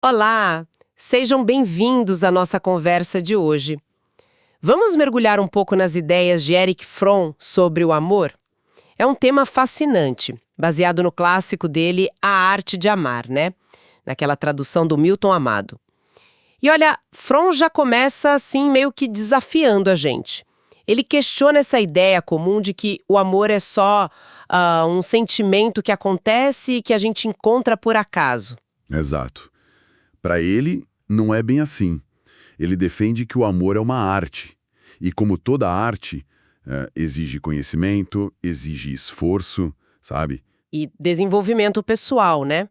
Olá! Sejam bem-vindos à nossa conversa de hoje. Vamos mergulhar um pouco nas ideias de Erich Fromm sobre o amor? É um tema fascinante, baseado no clássico dele A Arte de Amar, né? Naquela tradução do Milton Amado. E olha, Fromm já começa assim meio que desafiando a gente. Ele questiona essa ideia comum de que o amor é só um sentimento que acontece e que a gente encontra por acaso. Exato. Para ele, não é bem assim. Ele defende que o amor é uma arte. E como toda arte, exige conhecimento, exige esforço, sabe? E desenvolvimento pessoal, né?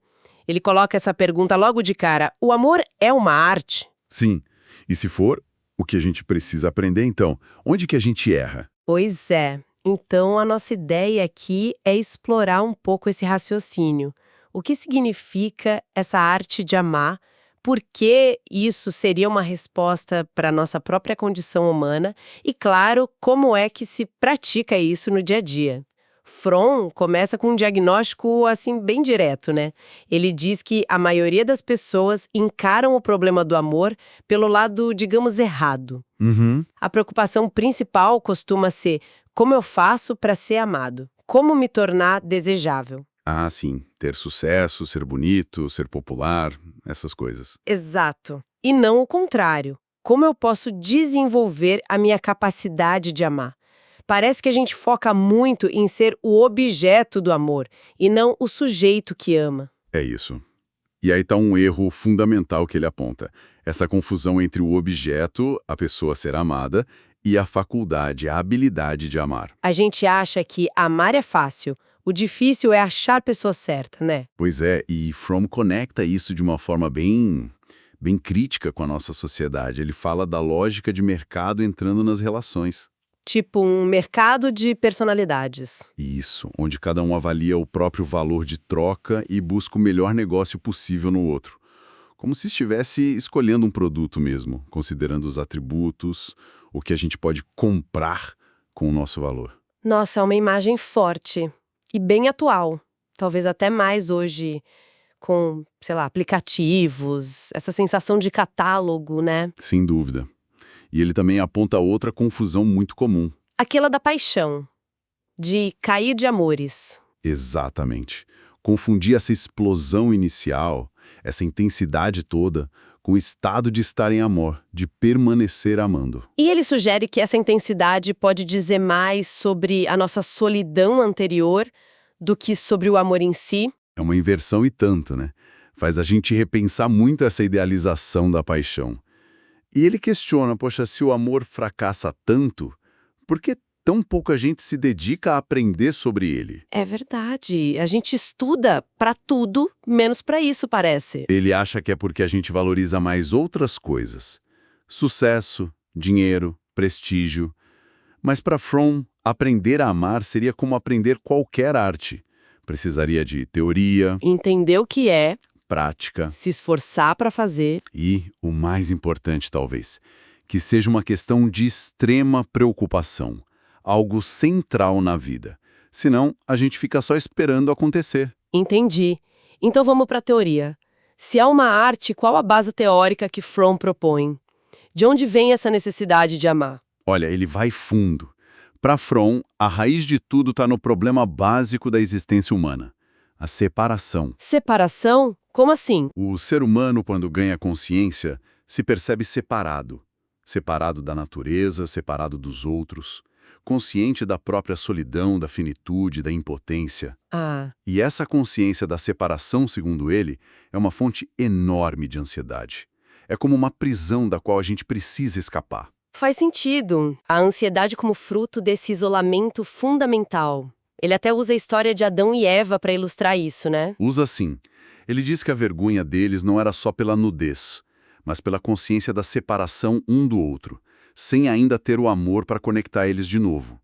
Ele coloca essa pergunta logo de cara: o amor é uma arte? Sim. E se for, o que a gente precisa aprender então? Onde que a gente erra? Pois é. Então, a nossa ideia aqui é explorar um pouco esse raciocínio. O que significa essa arte de amar? Por que isso seria uma resposta para a nossa própria condição humana? E, claro, como é que se pratica isso no dia a dia? Fromm começa com um diagnóstico, assim, bem direto, né? Ele diz que a maioria das pessoas encaram o problema do amor pelo lado, digamos, errado. Uhum. A preocupação principal costuma ser como eu faço para ser amado, como me tornar desejável. Ah, sim. Ter sucesso, ser bonito, ser popular, essas coisas. Exato. E não o contrário. Como eu posso desenvolver a minha capacidade de amar? Parece que a gente foca muito em ser o objeto do amor e não o sujeito que ama. É isso. E aí está um erro fundamental que ele aponta. Essa confusão entre o objeto, a pessoa a ser amada, e a faculdade, a habilidade de amar. A gente acha que amar é fácil. O difícil é achar a pessoa certa, né? Pois é, e Fromm conecta isso de uma forma bem crítica com a nossa sociedade. Ele fala da lógica de mercado entrando nas relações. Tipo um mercado de personalidades. Isso, onde cada um avalia o próprio valor de troca e busca o melhor negócio possível no outro. Como se estivesse escolhendo um produto mesmo, considerando os atributos, o que a gente pode comprar com o nosso valor. Nossa, é uma imagem forte e bem atual. Talvez até mais hoje com, sei lá, aplicativos, essa sensação de catálogo, né? Sem dúvida. E ele também aponta outra confusão muito comum. Aquela da paixão, de cair de amores. Exatamente. Confundir essa explosão inicial, essa intensidade toda, com o estado de estar em amor, de permanecer amando. E ele sugere que essa intensidade pode dizer mais sobre a nossa solidão anterior do que sobre o amor em si. É uma inversão e tanto, né? Faz a gente repensar muito essa idealização da paixão. E ele questiona, poxa, se o amor fracassa tanto, por que tão pouca gente se dedica a aprender sobre ele? É verdade. A gente estuda pra tudo, menos pra isso, parece. Ele acha que é porque a gente valoriza mais outras coisas. Sucesso, dinheiro, prestígio. Mas para Fromm, aprender a amar seria como aprender qualquer arte. Precisaria de teoria, Entender o que é, prática se esforçar pra fazer. e, o mais importante talvez, que seja uma questão de extrema preocupação, algo central na vida. Senão, a gente fica só esperando acontecer. Entendi. Então vamos pra teoria. Se há uma arte, qual a base teórica que Fromm propõe? De onde vem essa necessidade de amar? Olha, ele vai fundo. Para Fromm, a raiz de tudo está no problema básico da existência humana, a separação. Separação? Como assim? O ser humano, quando ganha consciência, se percebe separado. Separado da natureza, separado dos outros, consciente da própria solidão, da finitude, da impotência. Ah, E essa consciência da separação, segundo ele, é uma fonte enorme de ansiedade. É como uma prisão da qual a gente precisa escapar. faz sentido. A ansiedade como fruto desse isolamento fundamental. Ele até usa a história de Adão e Eva para ilustrar isso, né? Usa assim. Ele diz que a vergonha deles não era só pela nudez, mas pela consciência da separação um do outro, sem ainda ter o amor para conectar eles de novo.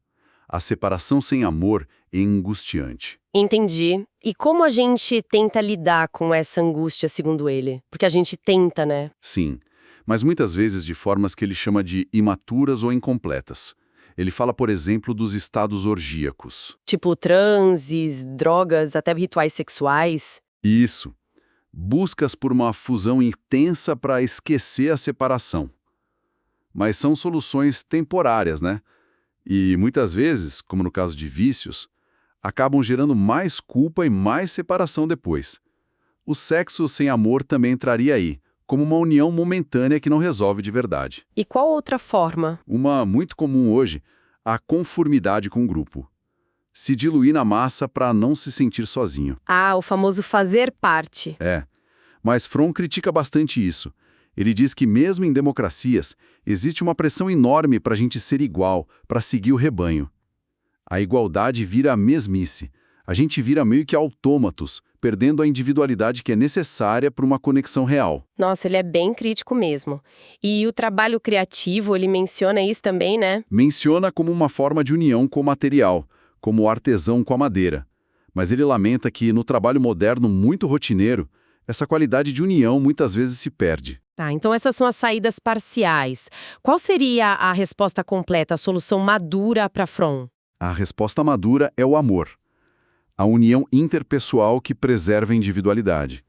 A separação sem amor é angustiante. Entendi. E como a gente tenta lidar com essa angústia, segundo ele? Porque a gente tenta, né? Sim, mas muitas vezes de formas que ele chama de imaturas ou incompletas. Ele fala, por exemplo, dos estados orgíacos. Tipo transes, drogas, até rituais sexuais. Isso. buscas por uma fusão intensa para esquecer a separação. Mas são soluções temporárias, né? E muitas vezes, como no caso de vícios, acabam gerando mais culpa e mais separação depois. O sexo sem amor também entraria aí, como uma união momentânea que não resolve de verdade. E qual outra forma? Uma muito comum hoje, a conformidade com o grupo. Se diluir na massa para não se sentir sozinho. Ah, o famoso fazer parte. Mas Fromm critica bastante isso. Ele diz que mesmo em democracias, existe uma pressão enorme para a gente ser igual, para seguir o rebanho. A igualdade vira a mesmice. A gente vira meio que autômatos, perdendo a individualidade que é necessária para uma conexão real. Nossa, ele é bem crítico mesmo. E o trabalho criativo, ele menciona isso também, né? Menciona como uma forma de união com o material, como o artesão com a madeira. Mas ele lamenta que, no trabalho moderno muito rotineiro, essa qualidade de união muitas vezes se perde. Tá, então essas são as saídas parciais. Qual seria a resposta completa, a solução madura para Fromm? A resposta madura é o amor. A união interpessoal que preserva a individualidade.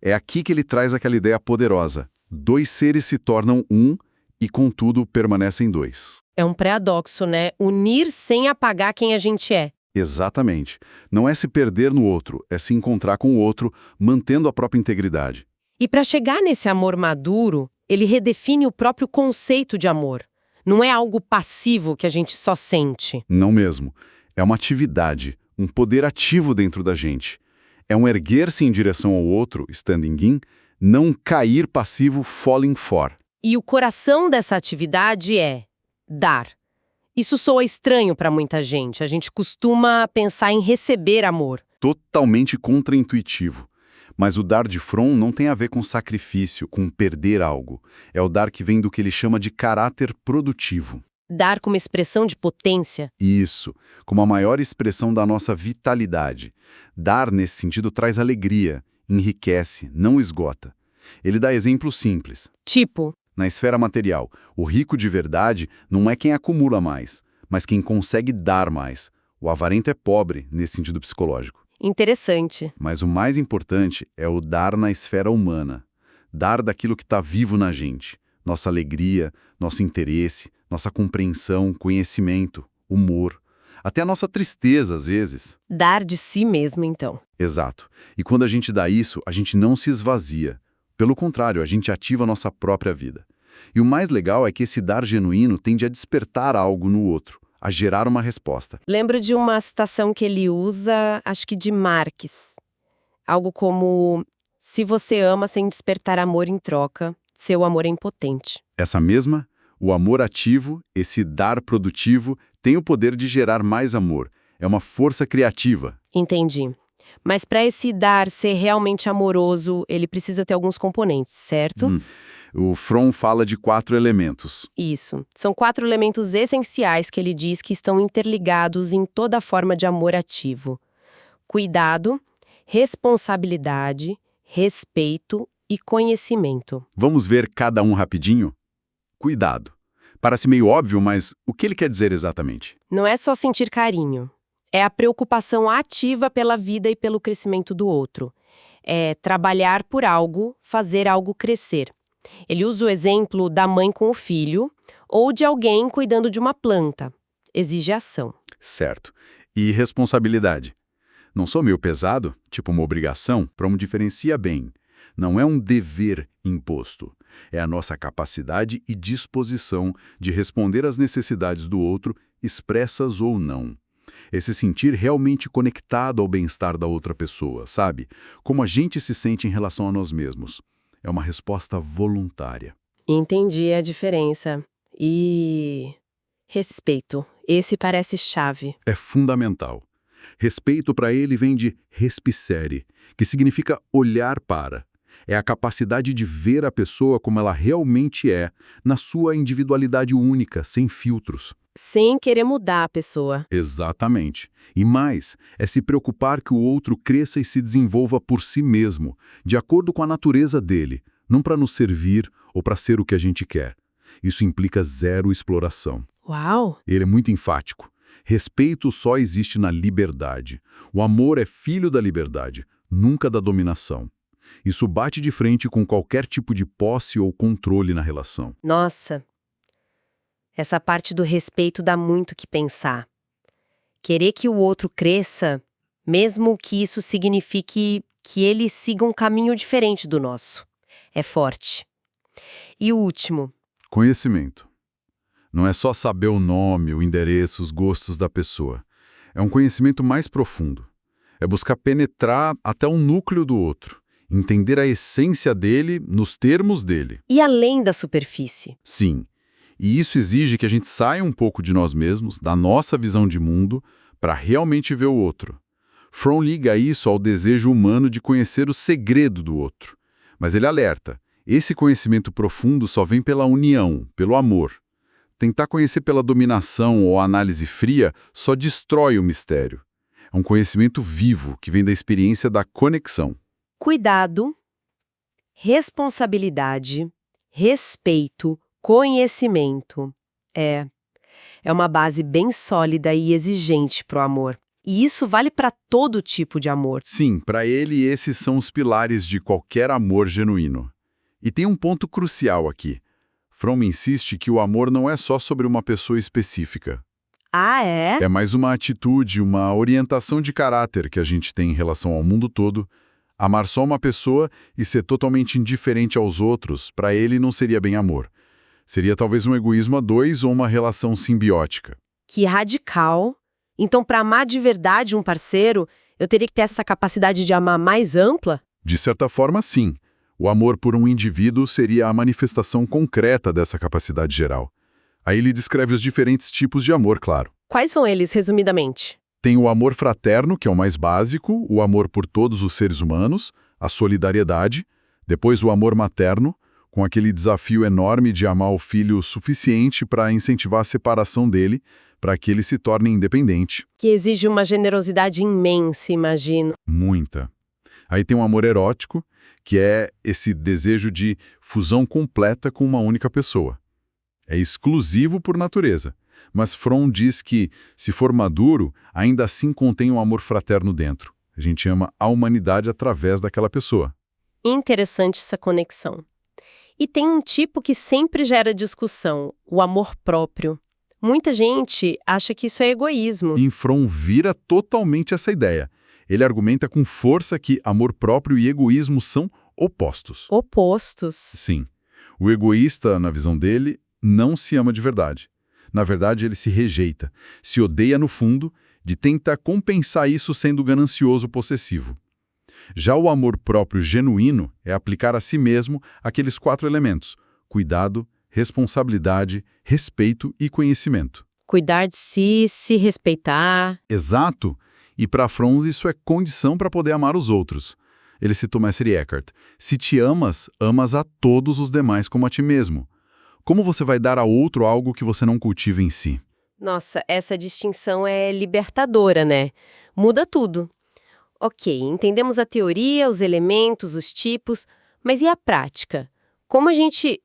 É aqui que ele traz aquela ideia poderosa. 2 seres se tornam um e, contudo, permanecem 2. É um paradoxo, né? Unir sem apagar quem a gente é. Exatamente. Não é se perder no outro, é se encontrar com o outro, mantendo a própria integridade. E para chegar nesse amor maduro, ele redefine o próprio conceito de amor. Não é algo passivo que a gente só sente. Não mesmo. É uma atividade, um poder ativo dentro da gente. É um erguer-se em direção ao outro, standing in, não cair passivo, falling for. E o coração dessa atividade é dar. Isso soa estranho para muita gente. A gente costuma pensar em receber amor. Totalmente contraintuitivo. Mas o dar de Fromm não tem a ver com sacrifício, com perder algo. É o dar que vem do que ele chama de caráter produtivo. Dar como expressão de potência. Isso, como a maior expressão da nossa vitalidade. Dar, nesse sentido, traz alegria, enriquece, não esgota. Ele dá exemplos simples. Tipo, Na esfera material, o rico de verdade não é quem acumula mais, mas quem consegue dar mais. O avarento é pobre, nesse sentido psicológico. interessante. Mas o mais importante é o dar na esfera humana. Dar daquilo que está vivo na gente. Nossa alegria, nosso interesse, nossa compreensão, conhecimento, humor. Até a nossa tristeza, às vezes. Dar de si mesmo, então. Exato. E quando a gente dá isso, a gente não se esvazia. Pelo contrário, a gente ativa a nossa própria vida. E o mais legal é que esse dar genuíno tende a despertar algo no outro, a gerar uma resposta. Lembro de uma citação que ele usa, acho que de Marx. Algo como: se você ama sem despertar amor em troca, seu amor é impotente. Essa mesma, o amor ativo, esse dar produtivo, tem o poder de gerar mais amor. É uma força criativa. Entendi. Mas para esse dar ser realmente amoroso, ele precisa ter alguns componentes, certo? O Fromm fala de 4 elementos. Isso. São 4 elementos essenciais que ele diz que estão interligados em toda forma de amor ativo: cuidado, responsabilidade, respeito e conhecimento. Vamos ver cada um rapidinho? Cuidado. Parece meio óbvio, mas o que ele quer dizer exatamente? Não é só sentir carinho. É a preocupação ativa pela vida e pelo crescimento do outro. É trabalhar por algo, fazer algo crescer. Ele usa o exemplo da mãe com o filho ou de alguém cuidando de uma planta. Exige ação. Certo. E responsabilidade? Não sou meio pesado, tipo uma obrigação, Fromm diferencia bem. Não é um dever imposto. É a nossa capacidade e disposição de responder às necessidades do outro, expressas ou não. Esse sentir realmente conectado ao bem-estar da outra pessoa, sabe? Como a gente se sente em relação a nós mesmos. É uma resposta voluntária. Entendi a diferença. E respeito. Esse parece chave. É fundamental. Respeito para ele vem de respicere, que significa olhar para. É a capacidade de ver a pessoa como ela realmente é, na sua individualidade única, sem filtros. Sem querer mudar a pessoa. Exatamente. E mais, é se preocupar que o outro cresça e se desenvolva por si mesmo, de acordo com a natureza dele, não para nos servir ou para ser o que a gente quer. Isso implica zero exploração. Uau! Ele é muito enfático. Respeito só existe na liberdade. O amor é filho da liberdade, nunca da dominação. Isso bate de frente com qualquer tipo de posse ou controle na relação. Nossa, essa parte do respeito dá muito o que pensar. Querer que o outro cresça, mesmo que isso signifique que ele siga um caminho diferente do nosso. É forte. E o último? Conhecimento. Não é só saber o nome, o endereço, os gostos da pessoa. É um conhecimento mais profundo. É buscar penetrar até o núcleo do outro, entender a essência dele nos termos dele. E além da superfície? Sim. E isso exige que a gente saia um pouco de nós mesmos, da nossa visão de mundo, para realmente ver o outro. Fromm liga isso ao desejo humano de conhecer o segredo do outro. Mas ele alerta, esse conhecimento profundo só vem pela união, pelo amor. Tentar conhecer pela dominação ou análise fria só destrói o mistério. É um conhecimento vivo que vem da experiência da conexão. Cuidado, responsabilidade, respeito, conhecimento. É uma base bem sólida e exigente para o amor. E isso vale para todo tipo de amor. Sim, para ele esses são os pilares de qualquer amor genuíno. E tem um ponto crucial aqui. Fromm insiste que o amor não é só sobre uma pessoa específica. Ah, é? É mais uma atitude, uma orientação de caráter que a gente tem em relação ao mundo todo. Amar só uma pessoa e ser totalmente indiferente aos outros, para ele não seria bem amor. Seria talvez um egoísmo a dois ou uma relação simbiótica. Que radical. Então, para amar de verdade um parceiro, eu teria que ter essa capacidade de amar mais ampla? De certa forma, sim. O amor por um indivíduo seria a manifestação concreta dessa capacidade geral. Aí ele descreve os diferentes tipos de amor, claro. Quais são eles, resumidamente? Tem o amor fraterno, que é o mais básico, o amor por todos os seres humanos, a solidariedade. Depois o amor materno, com aquele desafio enorme de amar o filho o suficiente para incentivar a separação dele, para que ele se torne independente. Que exige uma generosidade imensa, imagino. Muita. Aí tem o amor erótico, que é esse desejo de fusão completa com uma única pessoa. É exclusivo por natureza, mas Fromm diz que, se for maduro, ainda assim contém um amor fraterno dentro. A gente ama a humanidade através daquela pessoa. Interessante essa conexão. E tem um tipo que sempre gera discussão, o amor próprio. Muita gente acha que isso é egoísmo. E Fromm vira totalmente essa ideia. Ele argumenta com força que amor próprio e egoísmo são opostos. Opostos. Sim. O egoísta, na visão dele, não se ama de verdade. Na verdade, ele se rejeita, se odeia no fundo, de tentar compensar isso sendo ganancioso possessivo. Já o amor próprio genuíno é aplicar a si mesmo aqueles 4 elementos: cuidado, responsabilidade, respeito e conhecimento. Cuidar de si, se respeitar. Exato! E para Fromm isso é condição para poder amar os outros. Ele citou Mestre Eckhart: se te amas, amas a todos os demais como a ti mesmo. Como você vai dar a outro algo que você não cultiva em si? Nossa, essa distinção é libertadora, né? Muda tudo. Ok, entendemos a teoria, os elementos, os tipos, mas e a prática? Como a gente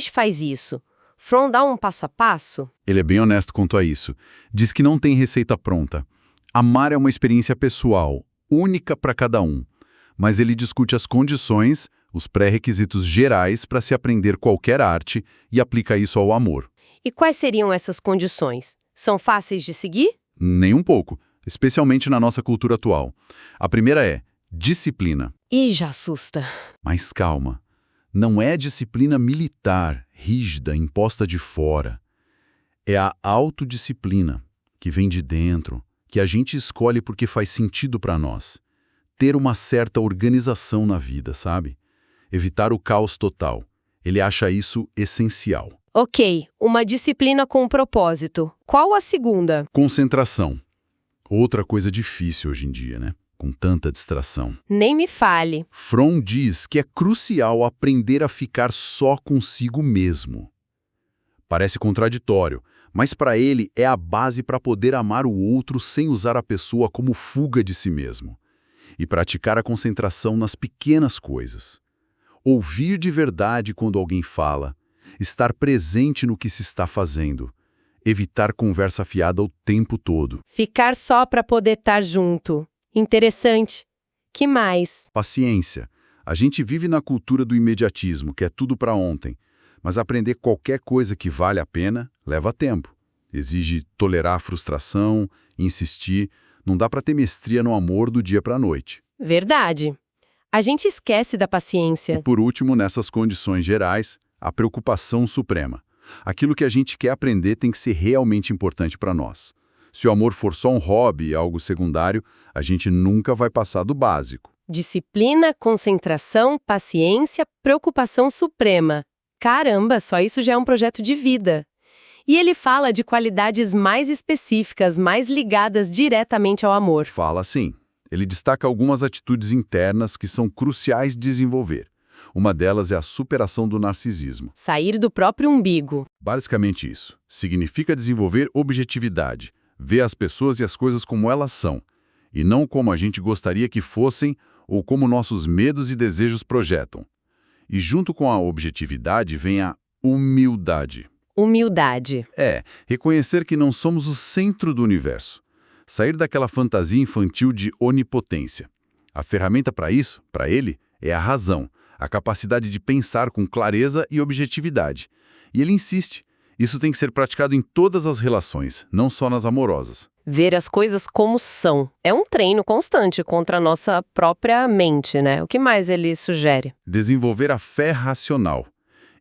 faz isso? Fromm dá um passo a passo? Ele é bem honesto quanto a isso. Diz que não tem receita pronta. Amar é uma experiência pessoal, única para cada um. Mas ele discute as condições, os pré-requisitos gerais para se aprender qualquer arte e aplica isso ao amor. E quais seriam essas condições? São fáceis de seguir? Nem um pouco, especialmente na nossa cultura atual. A primeira é disciplina. Ih, já assusta. Mas calma, não é disciplina militar, rígida, imposta de fora. É a autodisciplina, que vem de dentro, que a gente escolhe porque faz sentido para nós. Ter uma certa organização na vida, sabe? Evitar o caos total. Ele acha isso essencial. Ok, uma disciplina com um propósito. Qual a segunda? Concentração. Outra coisa difícil hoje em dia, né? Com tanta distração. Nem me fale. Fromm diz que é crucial aprender a ficar só consigo mesmo. Parece contraditório, mas para ele é a base para poder amar o outro sem usar a pessoa como fuga de si mesmo. E praticar a concentração nas pequenas coisas. Ouvir de verdade quando alguém fala. Estar presente no que se está fazendo. Evitar conversa fiada o tempo todo. Ficar só para poder estar junto. Interessante. Que mais? Paciência. A gente vive na cultura do imediatismo, que é tudo para ontem, mas aprender qualquer coisa que vale a pena leva tempo. Exige tolerar a frustração, insistir, não dá para ter mestria no amor do dia para a noite. Verdade. A gente esquece da E paciência. por último, nessas condições gerais, a preocupação suprema. Aquilo que a gente quer aprender tem que ser realmente importante para nós. Se o amor for só um hobby, algo secundário, a gente nunca vai passar do básico. Disciplina, concentração, paciência, preocupação suprema. Caramba, só isso já é um projeto de vida. E ele fala de qualidades mais específicas, mais ligadas diretamente ao amor. Fala assim. Ele destaca algumas atitudes internas que são cruciais de desenvolver. Uma delas é a superação do narcisismo. Sair do próprio umbigo. Basicamente isso. Significa desenvolver objetividade, ver as pessoas e as coisas como elas são, e não como a gente gostaria que fossem ou como nossos medos e desejos projetam. E junto com a objetividade vem a humildade. Humildade. Reconhecer que não somos o centro do universo. Sair daquela fantasia infantil de onipotência. A ferramenta para isso, para ele, é a razão, a capacidade de pensar com clareza e objetividade. E ele insiste, isso tem que ser praticado em todas as relações, não só nas amorosas. Ver as coisas como são. É um treino constante contra a nossa própria mente, né? O que mais ele sugere? Desenvolver a fé racional.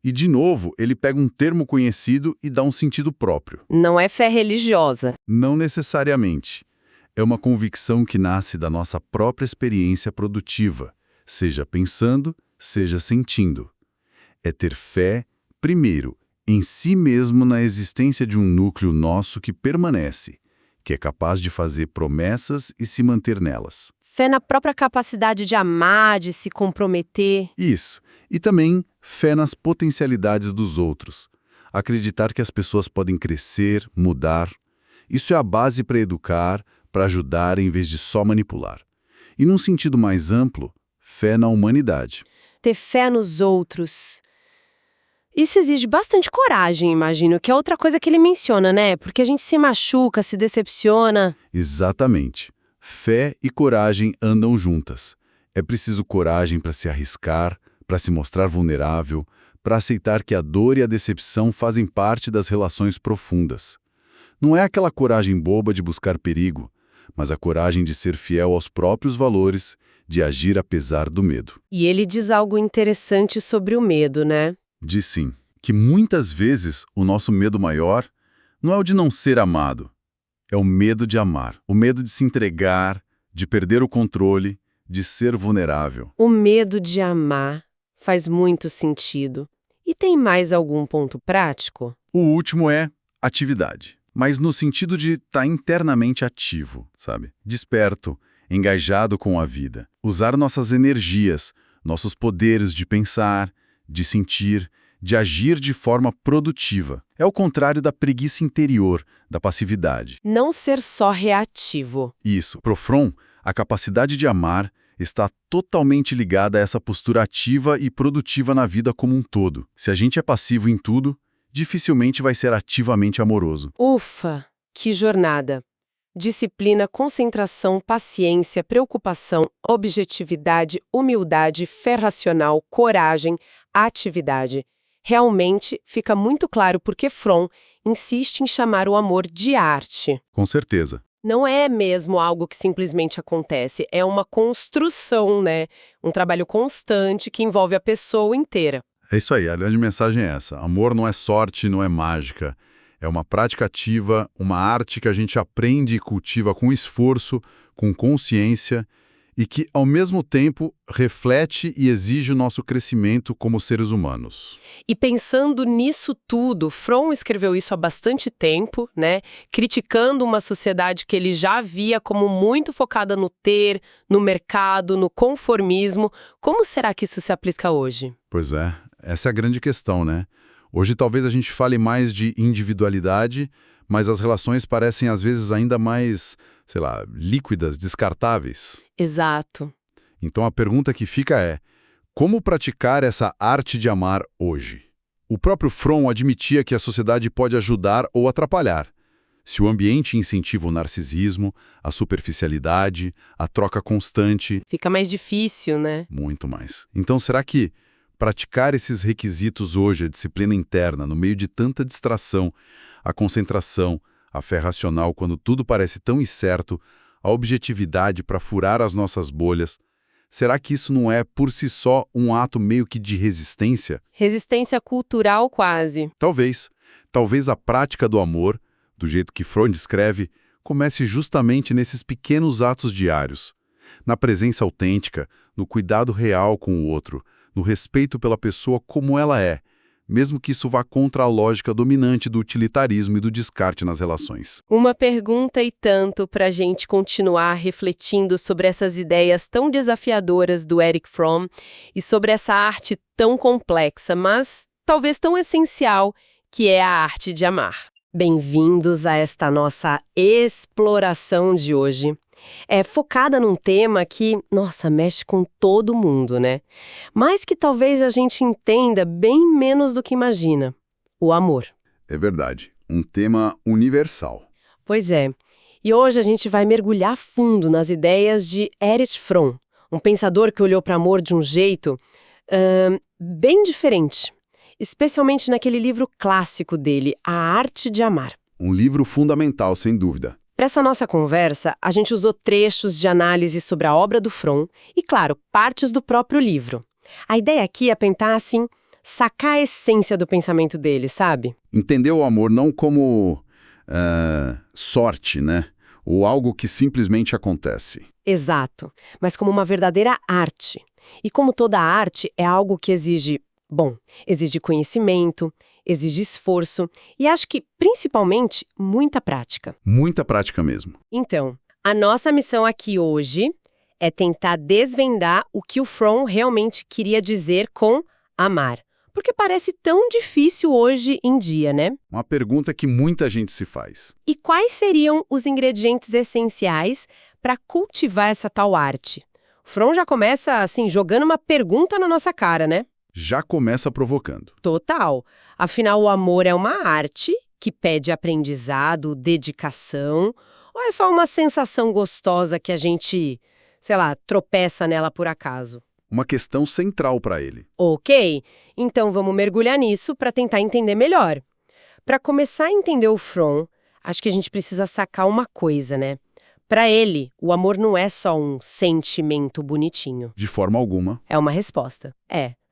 E, de novo, ele pega um termo conhecido e dá um sentido próprio. Não é fé religiosa. Não necessariamente. É uma convicção que nasce da nossa própria experiência produtiva, seja pensando, seja sentindo. É ter fé, primeiro, em si mesmo na existência de um núcleo nosso que permanece, que é capaz de fazer promessas e se manter nelas. Fé na própria capacidade de amar, de se comprometer. Isso. E também fé nas potencialidades dos outros. Acreditar que as pessoas podem crescer, mudar. Isso é a base para educar, para ajudar em vez de só manipular. E num sentido mais amplo, fé na humanidade. Ter fé nos outros. Isso exige bastante coragem, imagino, que é outra coisa que ele menciona, né? Porque a gente se machuca, se decepciona. Exatamente. Fé e coragem andam juntas. É preciso coragem para se arriscar, para se mostrar vulnerável, para aceitar que a dor e a decepção fazem parte das relações profundas. Não é aquela coragem boba de buscar perigo, mas a coragem de ser fiel aos próprios valores, de agir apesar do medo. E ele diz algo interessante sobre o medo, né? Diz sim, que muitas vezes o nosso medo maior não é o de não ser amado, é o medo de amar, o medo de se entregar, de perder o controle, de ser vulnerável. O medo de amar faz muito sentido. E tem mais algum ponto prático? O último é atividade, mas no sentido de estar internamente ativo, sabe? Desperto, engajado com a vida. Usar nossas energias, nossos poderes de pensar, de sentir, de agir de forma produtiva. É o contrário da preguiça interior, da passividade. Não ser só reativo. Isso. Pro Fromm, a capacidade de amar está totalmente ligada a essa postura ativa e produtiva na vida como um todo. Se a gente é passivo em tudo, dificilmente vai ser ativamente amoroso. Ufa, que jornada! Disciplina, concentração, paciência, preocupação, objetividade, humildade, fé racional, coragem, atividade. Realmente fica muito claro porque Fromm insiste em chamar o amor de arte. Com certeza. Não é mesmo algo que simplesmente acontece, é uma construção, né? Um trabalho constante que envolve a pessoa inteira. É isso aí, a grande mensagem é essa. Amor não é sorte, não é mágica. É uma prática ativa, uma arte que a gente aprende e cultiva com esforço, com consciência e que, ao mesmo tempo, reflete e exige o nosso crescimento como seres humanos. E pensando nisso tudo, Fromm escreveu isso há bastante tempo, né? Criticando uma sociedade que ele já via como muito focada no ter, no mercado, no conformismo. Como será que isso se aplica hoje? Pois é, essa é a grande questão, né? Hoje talvez a gente fale mais de individualidade, mas as relações parecem às vezes ainda mais, sei lá, líquidas, descartáveis. Exato. Então a pergunta que fica é, como praticar essa arte de amar hoje? O próprio Fromm admitia que a sociedade pode ajudar ou atrapalhar. Se o ambiente incentiva o narcisismo, a superficialidade, a troca constante, Fica mais difícil, né? muito mais. Então, será que praticar esses requisitos hoje, a disciplina interna, no meio de tanta distração, a concentração, a fé racional, quando tudo parece tão incerto, a objetividade para furar as nossas bolhas, será que isso não é, por si só, um ato meio que de resistência? Resistência cultural quase. Talvez. Talvez a prática do amor, do jeito que Freud descreve, comece justamente nesses pequenos atos diários. Na presença autêntica, no cuidado real com o outro, no respeito pela pessoa como ela é, mesmo que isso vá contra a lógica dominante do utilitarismo e do descarte nas relações. Uma pergunta e tanto para a gente continuar refletindo sobre essas ideias tão desafiadoras do Erich Fromm e sobre essa arte tão complexa, mas talvez tão essencial, que é a arte de amar. Bem-vindos a esta nossa exploração de hoje. É focada num tema que, nossa, mexe com todo mundo, né? Mas que talvez a gente entenda bem menos do que imagina: o amor. É verdade. Um tema universal. Pois é. E hoje a gente vai mergulhar fundo nas ideias de Erich Fromm, um pensador que olhou para o amor de um jeito bem diferente. Especialmente naquele livro clássico dele, A Arte de Amar. Um livro fundamental, sem dúvida. Para essa nossa conversa, a gente usou trechos de análise sobre a obra do Fromm e, claro, partes do próprio livro. A ideia aqui é tentar, assim, sacar a essência do pensamento dele, sabe? Entender o amor não como sorte, né? Ou algo que simplesmente acontece. Exato, mas como uma verdadeira arte. E como toda arte, é algo que exige conhecimento, exige esforço e acho que, principalmente, muita prática. Muita prática mesmo. Então, a nossa missão aqui hoje é tentar desvendar o que o Fromm realmente queria dizer com amar. Porque parece tão difícil hoje em dia, né? Uma pergunta que muita gente se faz. E quais seriam os ingredientes essenciais para cultivar essa tal arte? O Fromm já começa, assim, jogando uma pergunta na nossa cara, né? Já começa provocando. Total. Afinal, o amor é uma arte que pede aprendizado, dedicação, ou é só uma sensação gostosa que a gente, sei lá, tropeça nela por acaso? Uma questão central para ele. Ok, então vamos mergulhar nisso para tentar entender melhor. Para começar a entender o Fromm, acho que a gente precisa sacar uma coisa, né? Para ele, o amor não é só um sentimento bonitinho. De forma alguma. É uma resposta.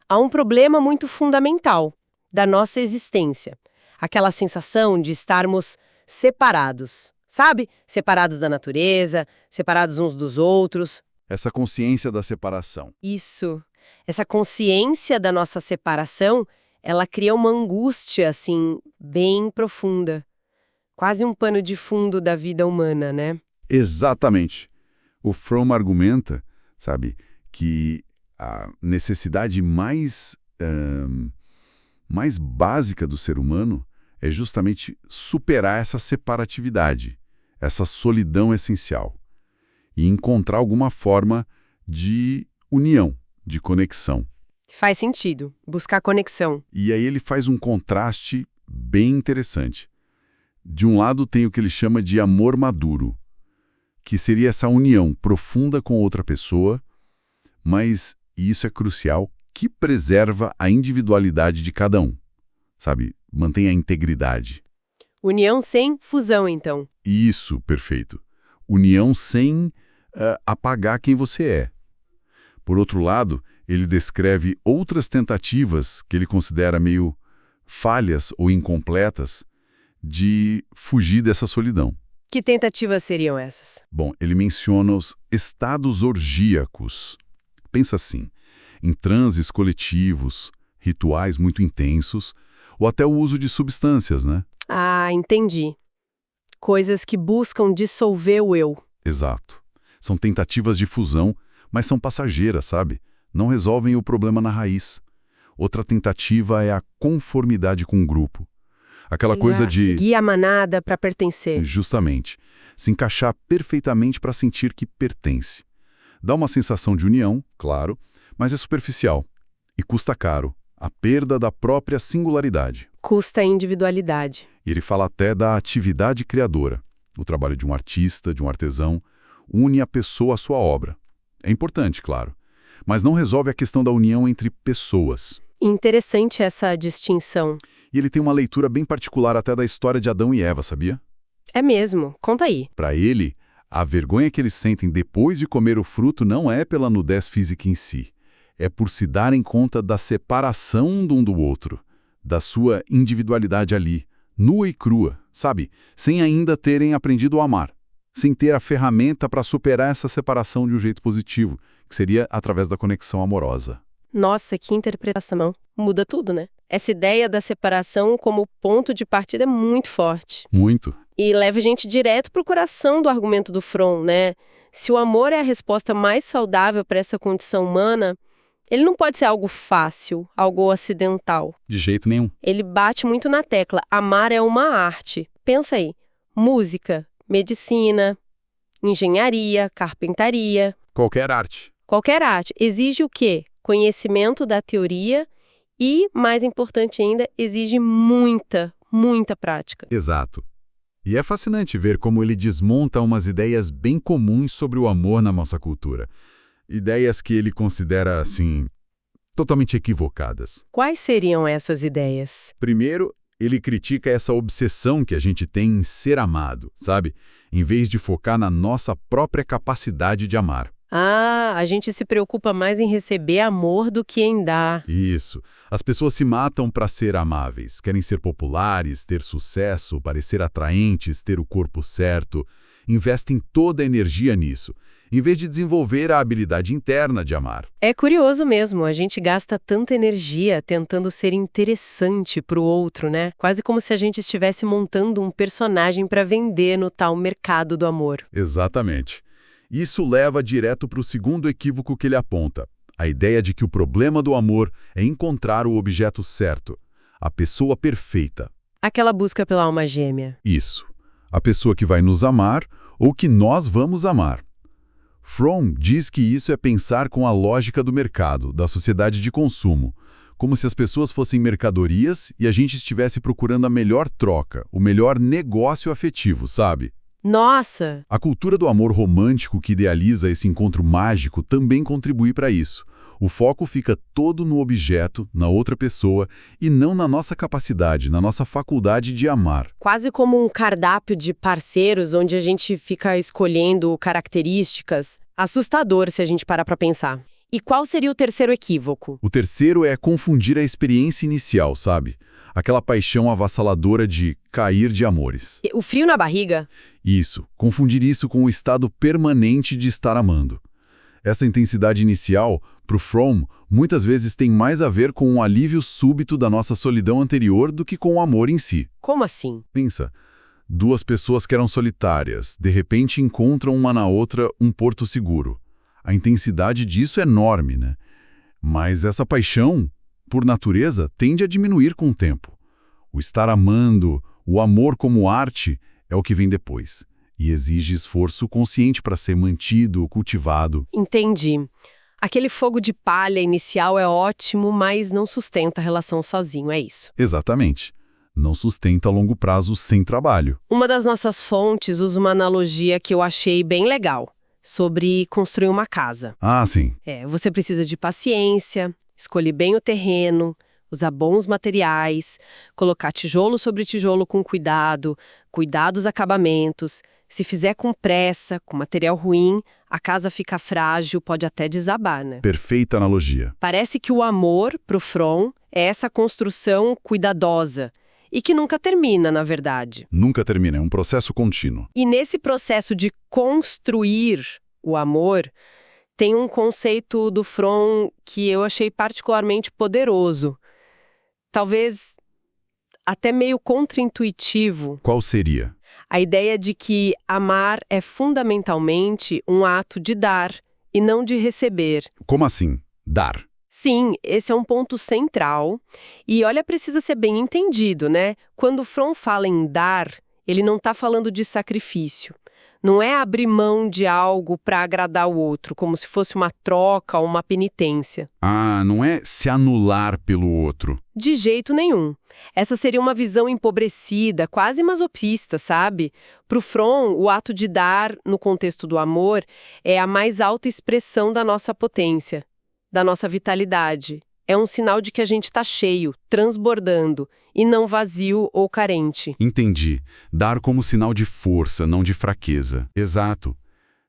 Há um problema muito fundamental da nossa existência. Aquela sensação de estarmos separados, sabe? Separados da natureza, separados uns dos outros. Essa consciência da separação. Isso. Essa consciência da nossa separação, ela cria uma angústia, assim, bem profunda. Quase um pano de fundo da vida humana, né? Exatamente. O Fromm argumenta, sabe, que a necessidade mais básica do ser humano é justamente superar essa separatividade, essa solidão essencial, e encontrar alguma forma de união, de conexão. Faz sentido, buscar conexão. E aí ele faz um contraste bem interessante. De um lado tem o que ele chama de amor maduro, que seria essa união profunda com outra pessoa, mas, e isso é crucial, que preserva a individualidade de cada um, sabe? Mantém a integridade. União sem fusão, então. Isso, perfeito. União sem apagar quem você é. Por outro lado, ele descreve outras tentativas que ele considera meio falhas ou incompletas de fugir dessa solidão. Que tentativas seriam essas? Bom, ele menciona os estados orgíacos. Pensa assim, em transes coletivos, rituais muito intensos, ou até o uso de substâncias, né? Ah, entendi. Coisas que buscam dissolver o eu. Exato. São tentativas de fusão, mas são passageiras, sabe? Não resolvem o problema na raiz. Outra tentativa é a conformidade com o grupo. Aquela coisa de... seguir a manada para pertencer. Justamente. Se encaixar perfeitamente para sentir que pertence. Dá uma sensação de união, claro, mas é superficial. E custa caro. A perda da própria singularidade. Custa a individualidade. E ele fala até da atividade criadora. O trabalho de um artista, de um artesão, une a pessoa à sua obra. É importante, claro, mas não resolve a questão da união entre pessoas. Interessante essa distinção. E ele tem uma leitura bem particular até da história de Adão e Eva, sabia? É mesmo, conta aí. Para ele, a vergonha que eles sentem depois de comer o fruto não é pela nudez física em si. É por se darem conta da separação um do outro, da sua individualidade ali, nua e crua, sabe? Sem ainda terem aprendido a amar. Sem ter a ferramenta para superar essa separação de um jeito positivo, que seria através da conexão amorosa. Nossa, que interpretação. Muda tudo, né? Essa ideia da separação como ponto de partida é muito forte. Muito. E leva a gente direto para o coração do argumento do Fromm, né? Se o amor é a resposta mais saudável para essa condição humana, ele não pode ser algo fácil, algo acidental. De jeito nenhum. Ele bate muito na tecla. Amar é uma arte. Pensa aí. Música, medicina, engenharia, carpintaria. Qualquer arte. Qualquer arte exige o quê? Conhecimento da teoria e, mais importante ainda, exige muita, muita prática. Exato. E é fascinante ver como ele desmonta umas ideias bem comuns sobre o amor na nossa cultura. Ideias que ele considera, assim, totalmente equivocadas. Quais seriam essas ideias? Primeiro, ele critica essa obsessão que a gente tem em ser amado, sabe? Em vez de focar na nossa própria capacidade de amar. Ah, a gente se preocupa mais em receber amor do que em dar. Isso. As pessoas se matam para ser amáveis. Querem ser populares, ter sucesso, parecer atraentes, ter o corpo certo. Investem toda a energia nisso, em vez de desenvolver a habilidade interna de amar. É curioso mesmo, a gente gasta tanta energia tentando ser interessante para o outro, né? Quase como se a gente estivesse montando um personagem para vender no tal mercado do amor. Exatamente. Isso leva direto para o segundo equívoco que ele aponta, a ideia de que o problema do amor é encontrar o objeto certo, a pessoa perfeita. Aquela busca pela alma gêmea. Isso, a pessoa que vai nos amar ou que nós vamos amar. Fromm diz que isso é pensar com a lógica do mercado, da sociedade de consumo, como se as pessoas fossem mercadorias e a gente estivesse procurando a melhor troca, o melhor negócio afetivo, sabe? Nossa! A cultura do amor romântico que idealiza esse encontro mágico também contribui para isso. O foco fica todo no objeto, na outra pessoa, e não na nossa capacidade, na nossa faculdade de amar. Quase como um cardápio de parceiros onde a gente fica escolhendo características. Assustador se a gente parar para pensar. E qual seria o terceiro equívoco? O terceiro é confundir a experiência inicial, sabe? Aquela paixão avassaladora de cair de amores. O frio na barriga? Isso, confundir isso com o estado permanente de estar amando. Essa intensidade inicial, para o Fromm, muitas vezes tem mais a ver com um alívio súbito da nossa solidão anterior do que com o amor em si. Como assim? Pensa, duas pessoas que eram solitárias, de repente encontram uma na outra um porto seguro. A intensidade disso é enorme, né? Mas essa paixão, por natureza, tende a diminuir com o tempo. O estar amando, o amor como arte, é o que vem depois. E exige esforço consciente para ser mantido, cultivado. Entendi. Aquele fogo de palha inicial é ótimo, mas não sustenta a relação sozinho, é isso? Exatamente. Não sustenta a longo prazo sem trabalho. Uma das nossas fontes usa uma analogia que eu achei bem legal, sobre construir uma casa. Ah, sim. Você precisa de paciência, escolher bem o terreno, usar bons materiais, colocar tijolo sobre tijolo com cuidado, cuidar dos acabamentos. Se fizer com pressa, com material ruim, a casa fica frágil, pode até desabar, né? Perfeita analogia. Parece que o amor, pro Fromm, é essa construção cuidadosa e que nunca termina, na verdade. Nunca termina, é um processo contínuo. E nesse processo de construir o amor, tem um conceito do Fromm que eu achei particularmente poderoso. Talvez até meio contraintuitivo. Qual seria? A ideia de que amar é fundamentalmente um ato de dar e não de receber. Como assim? Dar. Sim, esse é um ponto central. E olha, precisa ser bem entendido, né? Quando Fromm fala em dar, ele não está falando de sacrifício. Não é abrir mão de algo para agradar o outro, como se fosse uma troca ou uma penitência. Ah, não é se anular pelo outro. De jeito nenhum. Essa seria uma visão empobrecida, quase masoquista, sabe? Para o Fromm, o ato de dar, no contexto do amor, é a mais alta expressão da nossa potência, da nossa vitalidade. É um sinal de que a gente está cheio, transbordando, e não vazio ou carente. Entendi. Dar como sinal de força, não de fraqueza. Exato.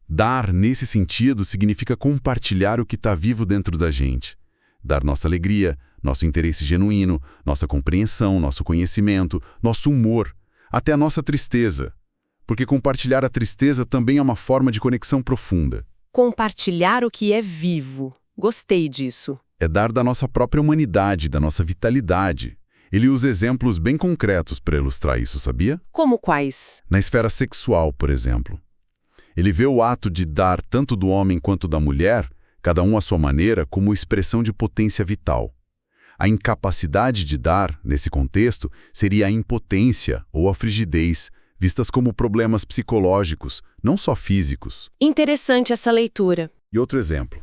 Dar, nesse sentido, significa compartilhar o que está vivo dentro da gente. Dar nossa alegria, nosso interesse genuíno, nossa compreensão, nosso conhecimento, nosso humor, até a nossa tristeza. Porque compartilhar a tristeza também é uma forma de conexão profunda. Compartilhar o que é vivo. Gostei disso. É dar da nossa própria humanidade, da nossa vitalidade. Ele usa exemplos bem concretos para ilustrar isso, sabia? Como quais? Na esfera sexual, por exemplo. Ele vê o ato de dar tanto do homem quanto da mulher, cada um à sua maneira, como expressão de potência vital. A incapacidade de dar, nesse contexto, seria a impotência ou a frigidez, vistas como problemas psicológicos, não só físicos. Interessante essa leitura. E outro exemplo.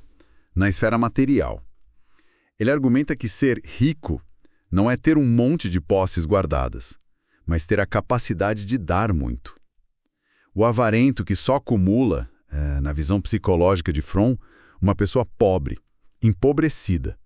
Na esfera material. Ele argumenta que ser rico não é ter um monte de posses guardadas, mas ter a capacidade de dar muito. O avarento que só acumula, na visão psicológica de Fromm, uma pessoa pobre, empobrecida,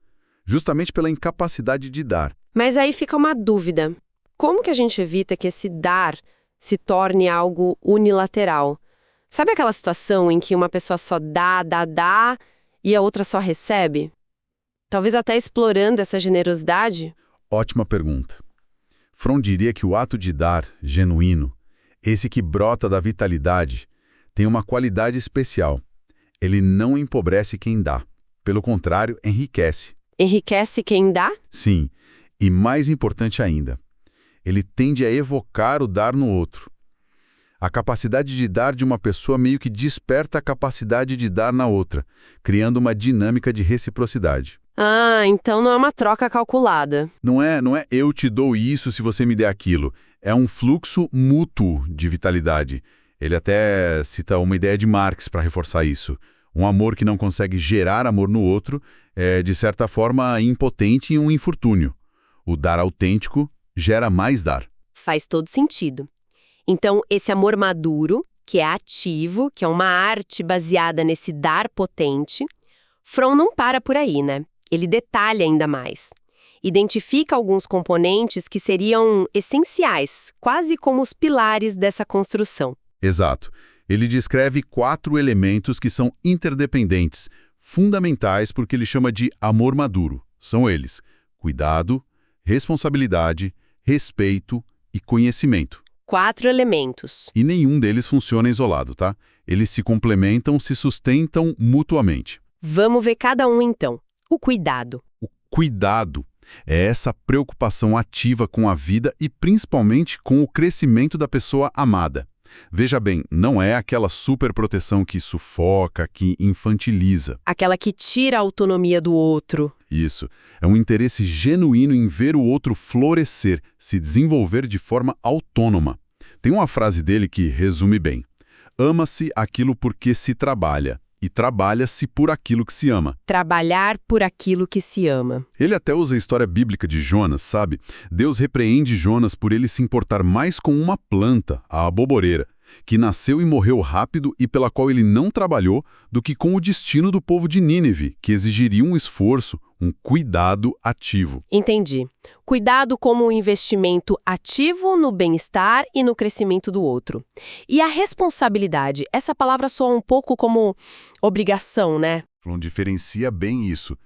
justamente pela incapacidade de dar. Mas aí fica uma dúvida. Como que a gente evita que esse dar se torne algo unilateral? Sabe aquela situação em que uma pessoa só dá e a outra só recebe? Talvez até explorando essa generosidade? Ótima pergunta. Fromm diria que o ato de dar, genuíno, esse que brota da vitalidade, tem uma qualidade especial. Ele não empobrece quem dá. Pelo contrário, enriquece. Enriquece quem dá? Sim, e mais importante ainda, ele tende a evocar o dar no outro. A capacidade de dar de uma pessoa meio que desperta a capacidade de dar na outra, criando uma dinâmica de reciprocidade. Ah, então não é uma troca calculada. Não é eu te dou isso se você me der aquilo. É um fluxo mútuo de vitalidade. Ele até cita uma ideia de Marx para reforçar isso. Um amor que não consegue gerar amor no outro é, de certa forma, impotente em um infortúnio. O dar autêntico gera mais dar. Faz todo sentido. Então, esse amor maduro, que é ativo, que é uma arte baseada nesse dar potente, Fromm não para por aí, né? Ele detalha ainda mais. Identifica alguns componentes que seriam essenciais, quase como os pilares dessa construção. Exato. Ele descreve 4 elementos que são interdependentes, fundamentais porque ele chama de amor maduro. São eles: cuidado, responsabilidade, respeito e conhecimento. 4 elementos. E nenhum deles funciona isolado, tá? Eles se complementam, se sustentam mutuamente. Vamos ver cada um então. O cuidado. O cuidado é essa preocupação ativa com a vida e principalmente com o crescimento da pessoa amada. Veja bem, não é aquela superproteção que sufoca, que infantiliza. Aquela que tira a autonomia do outro. Isso. É um interesse genuíno em ver o outro florescer, se desenvolver de forma autônoma. Tem uma frase dele que resume bem. Ama-se aquilo porque se trabalha, e trabalha-se por aquilo que se ama. Trabalhar por aquilo que se ama. Ele até usa a história bíblica de Jonas, sabe? Deus repreende Jonas por ele se importar mais com uma planta, a aboboreira, que nasceu e morreu rápido e pela qual ele não trabalhou, do que com o destino do povo de Nínive, que exigiria um esforço, um cuidado ativo. Entendi. Cuidado como um investimento ativo no bem-estar e no crescimento do outro. E a responsabilidade, essa palavra soa um pouco como obrigação, né? Fromm diferencia bem isso.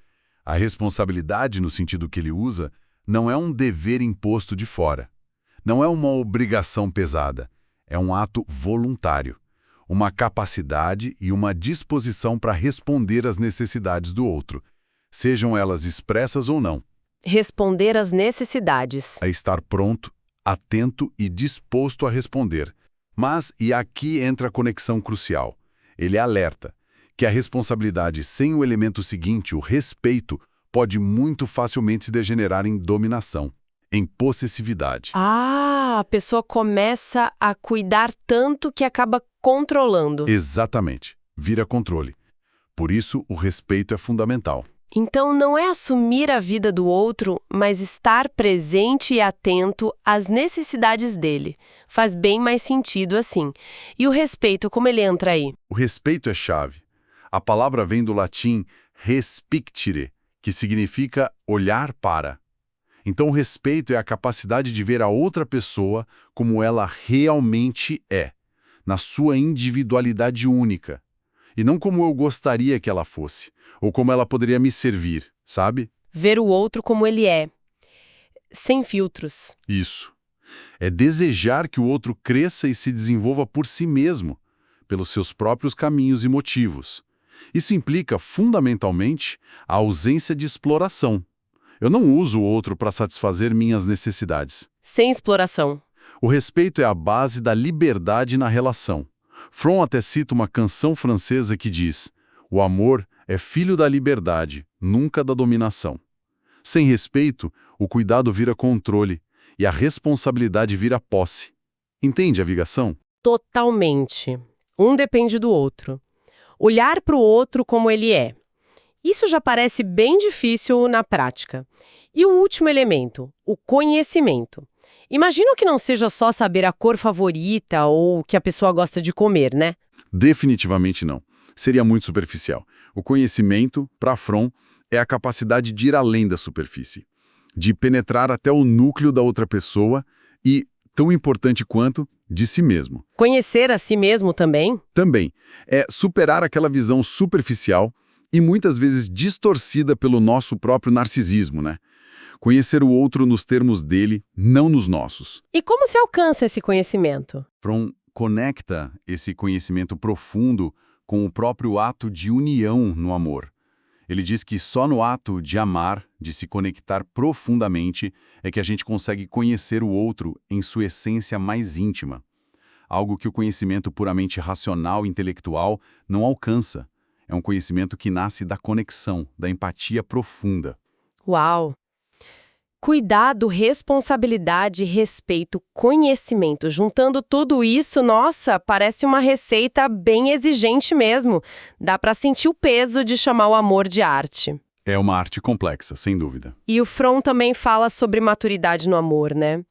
A responsabilidade, no sentido que ele usa, não é um dever imposto de fora. Não é uma obrigação pesada. É um ato voluntário. Uma capacidade e uma disposição para responder às necessidades do outro, sejam elas expressas ou não. Responder às necessidades. A estar pronto, atento e disposto a responder. Mas, e aqui entra a conexão crucial, ele alerta que a responsabilidade sem o elemento seguinte, o respeito, pode muito facilmente se degenerar em dominação. em possessividade. Ah, a pessoa começa a cuidar tanto que acaba controlando. Exatamente. Vira controle. Por isso, o respeito é fundamental. Então, não é assumir a vida do outro, mas estar presente e atento às necessidades dele. Faz bem mais sentido assim. E o respeito, como ele entra aí? O respeito é chave. A palavra vem do latim respictire, que significa olhar para. Então, o respeito é a capacidade de ver a outra pessoa como ela realmente é, na sua individualidade única, e não como eu gostaria que ela fosse, ou como ela poderia me servir, sabe? Ver o outro como ele é, sem filtros. Isso. É desejar que o outro cresça e se desenvolva por si mesmo, pelos seus próprios caminhos e motivos. Isso implica, fundamentalmente, a ausência de exploração. Eu não uso o outro para satisfazer minhas necessidades. Sem exploração. O respeito é a base da liberdade na relação. Fromm até cita uma canção francesa que diz: "O amor é filho da liberdade, nunca da dominação." Sem respeito, o cuidado vira controle e a responsabilidade vira posse. Entende a ligação? Totalmente. Um depende do outro. Olhar para o outro como ele é. Isso já parece bem difícil na prática. E o último elemento, o conhecimento. Imagino que não seja só saber a cor favorita ou o que a pessoa gosta de comer, né? Definitivamente não. Seria muito superficial. O conhecimento, para Fromm, é a capacidade de ir além da superfície, de penetrar até o núcleo da outra pessoa e, tão importante quanto, de si mesmo. Conhecer a si mesmo também? Também é superar aquela visão superficial e muitas vezes distorcida pelo nosso próprio narcisismo, né? Conhecer o outro nos termos dele, não nos nossos. E como se alcança esse conhecimento? Fromm conecta esse conhecimento profundo com o próprio ato de união no amor. Ele diz que só no ato de amar, de se conectar profundamente, é que a gente consegue conhecer o outro em sua essência mais íntima. Algo que o conhecimento puramente racional e intelectual não alcança. É um conhecimento que nasce da conexão, da empatia profunda. Uau! Cuidado, responsabilidade, respeito, conhecimento. Juntando tudo isso, nossa, parece uma receita bem exigente mesmo. Dá para sentir o peso de chamar o amor de arte. É uma arte complexa, sem dúvida. E o Fromm também fala sobre maturidade no amor, né?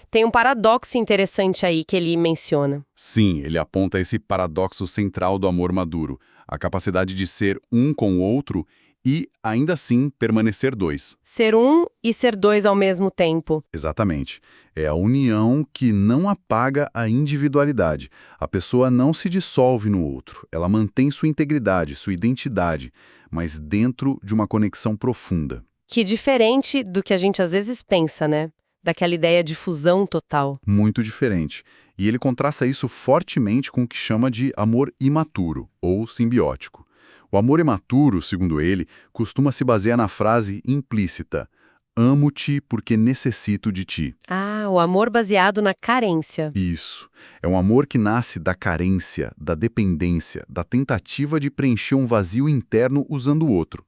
Tem um paradoxo interessante aí que ele menciona. Sim, ele aponta esse paradoxo central do amor maduro, a capacidade de ser um com o outro e, ainda assim, permanecer dois. Ser um e ser dois ao mesmo tempo. Exatamente. É a união que não apaga a individualidade. A pessoa não se dissolve no outro. Ela mantém sua integridade, sua identidade, mas dentro de uma conexão profunda. Que diferente do que a gente às vezes pensa, né? Daquela ideia de fusão total. Muito diferente. E ele contrasta isso fortemente com o que chama de amor imaturo, ou simbiótico. O amor imaturo, segundo ele, costuma se basear na frase implícita: "Amo-te porque necessito de ti." Ah, o amor baseado na carência. Isso. É um amor que nasce da carência, da dependência, da tentativa de preencher um vazio interno usando o outro.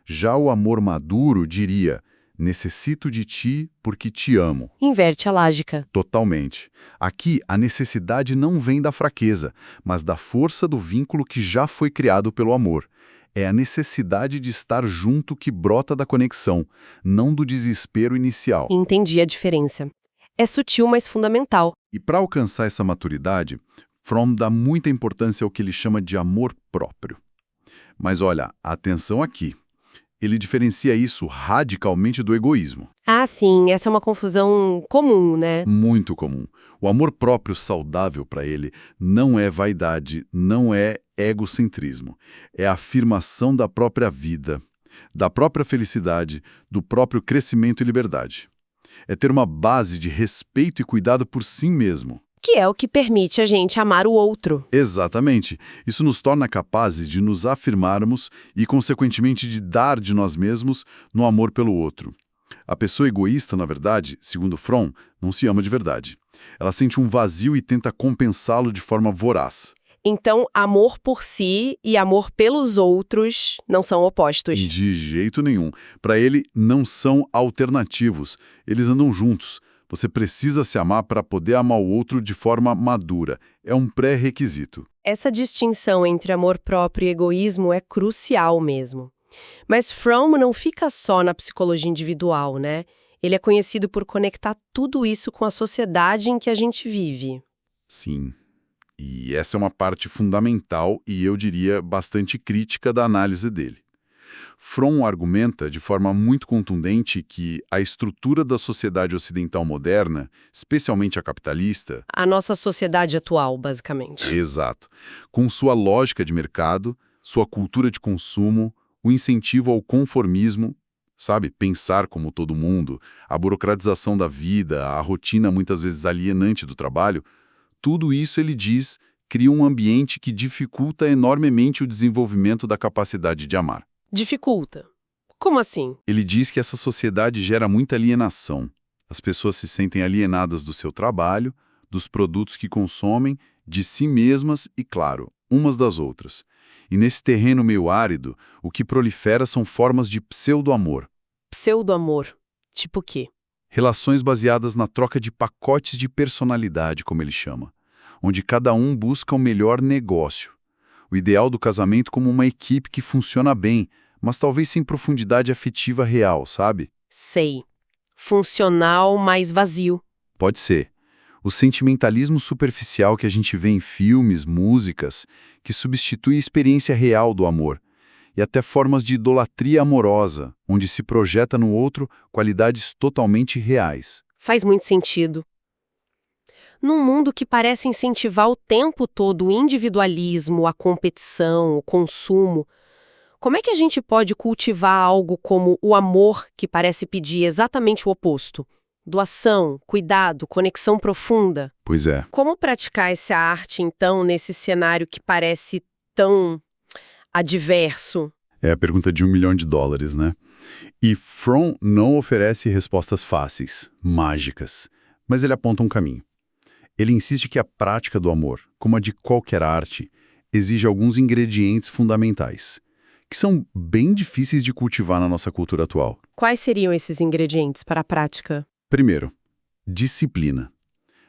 Já o amor maduro diria: "Necessito de ti porque te amo." Inverte a lógica. Totalmente. Aqui, a necessidade não vem da fraqueza, mas da força do vínculo que já foi criado pelo amor. É a necessidade de estar junto que brota da conexão, não do desespero inicial. Entendi a diferença. É sutil, mas fundamental. E para alcançar essa maturidade, Fromm dá muita importância ao que ele chama de amor próprio. Mas olha, atenção aqui. Ele diferencia isso radicalmente do egoísmo. Ah, sim, essa é uma confusão comum, né? Muito comum. O amor próprio saudável para ele não é vaidade, não é egocentrismo. É a afirmação da própria vida, da própria felicidade, do próprio crescimento e liberdade. É ter uma base de respeito e cuidado por si mesmo. Que é o que permite a gente amar o outro. Exatamente. Isso nos torna capazes de nos afirmarmos e, consequentemente, de dar de nós mesmos no amor pelo outro. A pessoa egoísta, na verdade, segundo Fromm, não se ama de verdade. Ela sente um vazio e tenta compensá-lo de forma voraz. Então, amor por si e amor pelos outros não são opostos. De jeito nenhum. Para ele, não são alternativos. Eles andam juntos. Você precisa se amar para poder amar o outro de forma madura. É um pré-requisito. Essa distinção entre amor próprio e egoísmo é crucial mesmo. Mas Fromm não fica só na psicologia individual, né? Ele é conhecido por conectar tudo isso com a sociedade em que a gente vive. Sim. E essa é uma parte fundamental e, eu diria, bastante crítica da análise dele. Fromm argumenta de forma muito contundente que a estrutura da sociedade ocidental moderna, especialmente a capitalista... A nossa sociedade atual, basicamente. Exato. Com sua lógica de mercado, sua cultura de consumo, o incentivo ao conformismo, sabe, pensar como todo mundo, a burocratização da vida, a rotina muitas vezes alienante do trabalho, tudo isso, ele diz, cria um ambiente que dificulta enormemente o desenvolvimento da capacidade de amar. Dificulta. Como assim? Ele diz que essa sociedade gera muita alienação. As pessoas se sentem alienadas do seu trabalho, dos produtos que consomem, de si mesmas e, claro, umas das outras. E nesse terreno meio árido, o que prolifera são formas de pseudo-amor. Pseudo-amor. Tipo o quê? Relações baseadas na troca de pacotes de personalidade, como ele chama, onde cada um busca o melhor negócio. O ideal do casamento como uma equipe que funciona bem, mas talvez sem profundidade afetiva real, sabe? Sei. Funcional, mas vazio. Pode ser. O sentimentalismo superficial que a gente vê em filmes, músicas, que substitui a experiência real do amor. E até formas de idolatria amorosa, onde se projeta no outro qualidades totalmente reais. Faz muito sentido. Num mundo que parece incentivar o tempo todo o individualismo, a competição, o consumo, como é que a gente pode cultivar algo como o amor, que parece pedir exatamente o oposto? Doação, cuidado, conexão profunda. Pois é. Como praticar essa arte, então, nesse cenário que parece tão adverso? É a pergunta de $1 milhão, né? E Fromm não oferece respostas fáceis, mágicas, mas ele aponta um caminho. Ele insiste que a prática do amor, como a de qualquer arte, exige alguns ingredientes fundamentais, que são bem difíceis de cultivar na nossa cultura atual. Quais seriam esses ingredientes para a prática? Primeiro, disciplina.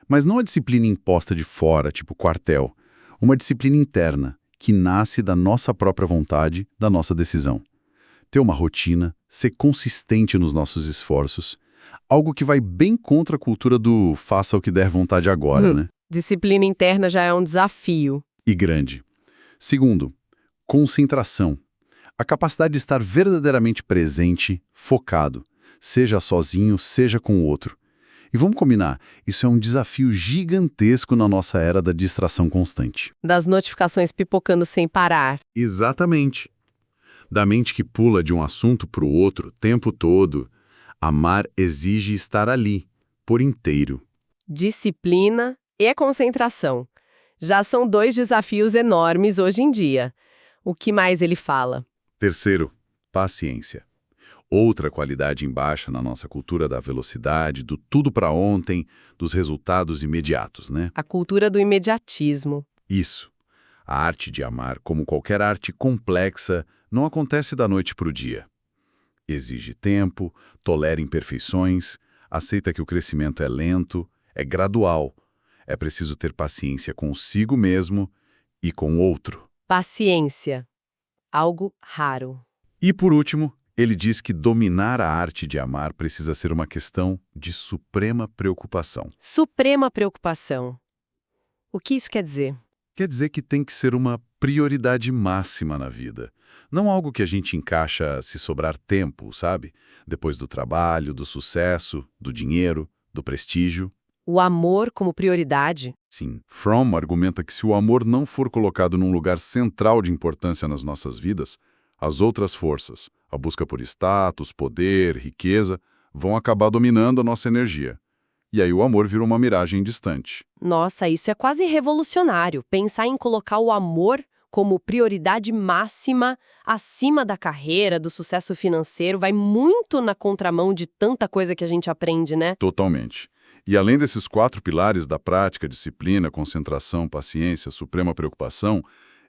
Mas não a disciplina imposta de fora, tipo quartel. Uma disciplina interna, que nasce da nossa própria vontade, da nossa decisão. Ter uma rotina, ser consistente nos nossos esforços, algo que vai bem contra a cultura do faça o que der vontade agora, né? Disciplina interna já é um desafio. E grande. Segundo, concentração. A capacidade de estar verdadeiramente presente, focado, seja sozinho, seja com o outro. E vamos combinar, isso é um desafio gigantesco na nossa era da distração constante. Das notificações pipocando sem parar. Exatamente. Da mente que pula de um assunto para o outro o tempo todo, amar exige estar ali, por inteiro. Disciplina e concentração. Já são 2 desafios enormes hoje em dia. O que mais ele fala? Terceiro, paciência. Outra qualidade em baixa na nossa cultura da velocidade, do tudo para ontem, dos resultados imediatos, né? A cultura do imediatismo. Isso. A arte de amar, como qualquer arte complexa, não acontece da noite para o dia. Exige tempo, tolera imperfeições, aceita que o crescimento é lento, é gradual. É preciso ter paciência consigo mesmo e com o outro. Paciência. Algo raro. E por último, ele diz que dominar a arte de amar precisa ser uma questão de suprema preocupação. Suprema preocupação. O que isso quer dizer? Quer dizer que tem que ser uma prioridade máxima na vida. Não algo que a gente encaixa se sobrar tempo, sabe? Depois do trabalho, do sucesso, do dinheiro, do prestígio. O amor como prioridade? Sim, Fromm argumenta que se o amor não for colocado num lugar central de importância nas nossas vidas, as outras forças, a busca por status, poder, riqueza, vão acabar dominando a nossa energia. E aí o amor vira uma miragem distante. Nossa, isso é quase revolucionário. Pensar em colocar o amor como prioridade máxima acima da carreira, do sucesso financeiro, vai muito na contramão de tanta coisa que a gente aprende, né? Totalmente. E além desses 4 pilares da prática, disciplina, concentração, paciência, suprema preocupação,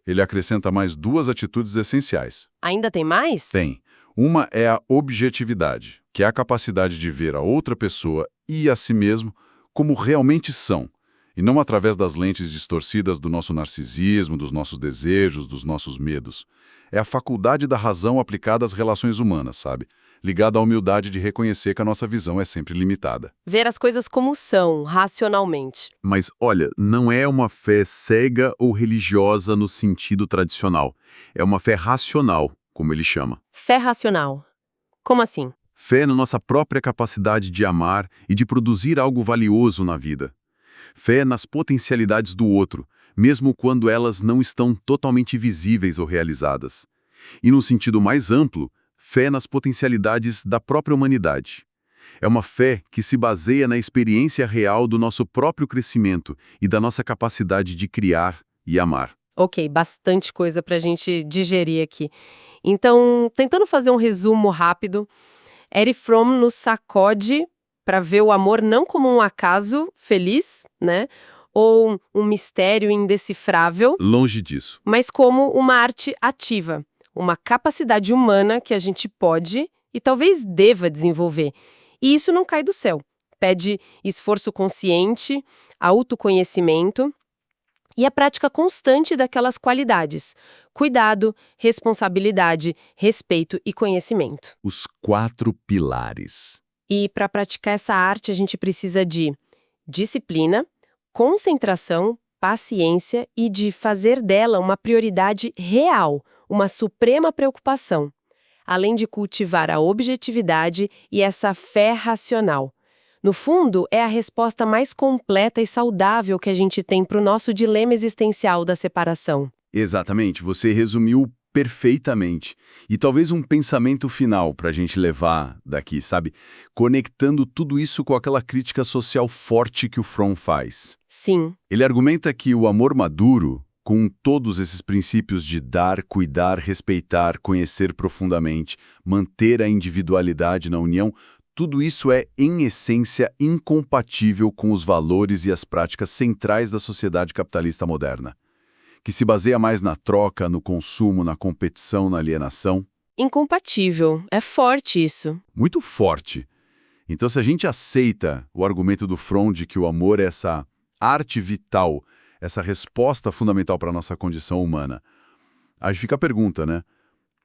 ele acrescenta mais 2 atitudes essenciais. Ainda tem mais? Tem. Uma é a objetividade, que é a capacidade de ver a outra pessoa e a si mesmo como realmente são, e não através das lentes distorcidas do nosso narcisismo, dos nossos desejos, dos nossos medos. É a faculdade da razão aplicada às relações humanas, sabe? Ligada à humildade de reconhecer que a nossa visão é sempre limitada. Ver as coisas como são, racionalmente. Mas, olha, não é uma fé cega ou religiosa no sentido tradicional. É uma fé racional, como ele chama. Fé racional. Como assim? Fé na nossa própria capacidade de amar e de produzir algo valioso na vida. Fé nas potencialidades do outro, mesmo quando elas não estão totalmente visíveis ou realizadas. E no sentido mais amplo, fé nas potencialidades da própria humanidade. É uma fé que se baseia na experiência real do nosso próprio crescimento e da nossa capacidade de criar e amar. Ok, bastante coisa pra gente digerir aqui. Então, tentando fazer um resumo rápido, Erich Fromm nos sacode para ver o amor não como um acaso feliz, né? Ou um mistério indecifrável, Longe disso. mas como uma arte ativa, uma capacidade humana que a gente pode e talvez deva desenvolver. E isso não cai do céu. Pede esforço consciente, autoconhecimento e a prática constante daquelas qualidades: cuidado, responsabilidade, respeito e conhecimento. Os 4 pilares. E para praticar essa arte, a gente precisa de disciplina, concentração, paciência e de fazer dela uma prioridade real, uma suprema preocupação, além de cultivar a objetividade e essa fé racional. No fundo, é a resposta mais completa e saudável que a gente tem para o nosso dilema existencial da separação. Exatamente, você resumiu perfeitamente. E talvez um pensamento final para a gente levar daqui, sabe? Conectando tudo isso com aquela crítica social forte que o Fromm faz. Sim, Ele argumenta que o amor maduro, com todos esses princípios de dar, cuidar, respeitar, conhecer profundamente, manter a individualidade na união, tudo isso é, em essência, incompatível com os valores e as práticas centrais da sociedade capitalista moderna, que se baseia mais na troca, no consumo, na competição, na alienação. incompatível. É forte isso. Muito forte. Então, se a gente aceita o argumento do Fromm de que o amor é essa arte vital, essa resposta fundamental para a nossa condição humana, aí fica a pergunta, né?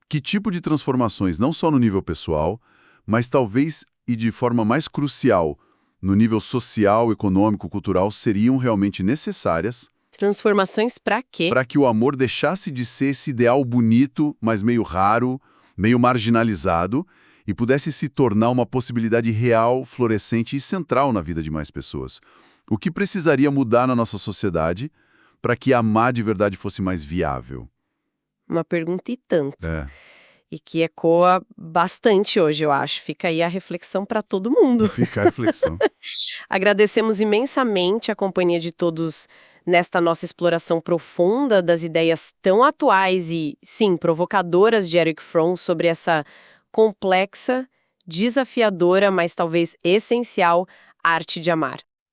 Que tipo de transformações, não só no nível pessoal, mas talvez, e de forma mais crucial, no nível social, econômico, cultural, seriam realmente necessárias Transformações para quê? para que o amor deixasse de ser esse ideal bonito, mas meio raro, meio marginalizado, e pudesse se tornar uma possibilidade real, florescente e central na vida de mais pessoas. O que precisaria mudar na nossa sociedade para que amar de verdade fosse mais viável? Uma pergunta e tanto. É, E que ecoa bastante hoje, eu acho. Fica aí a reflexão para todo mundo. fica a reflexão. Agradecemos imensamente a companhia de todos nesta nossa exploração profunda das ideias tão atuais e, sim, provocadoras de Erich Fromm sobre essa complexa, desafiadora, mas talvez essencial arte de amar.